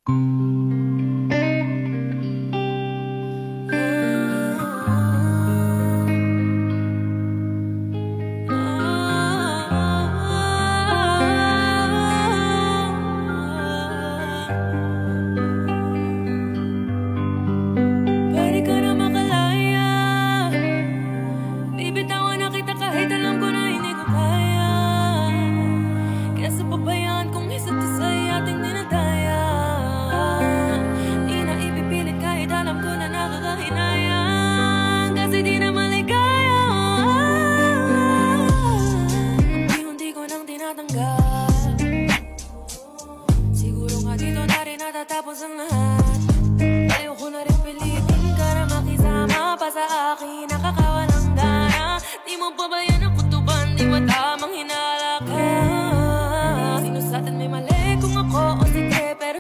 Pwede ka na makalaya, bibitawan na kita kahit alam ko na hindi ko kaya. Kesa pabayaan kong isa't isa'y ating dinadaya. Di na ipipilit kahit alam ko na nakakahinayang, kasi di na maligaya. Unti-unti ko nang tinatanggap, siguro nga dito na rin natatapos ang lahat. Ayoko na rin pilitin ka na makisama pa sa akin, nakakawalang gana. Di mo pa ba yan ang kutuban, di ba tama?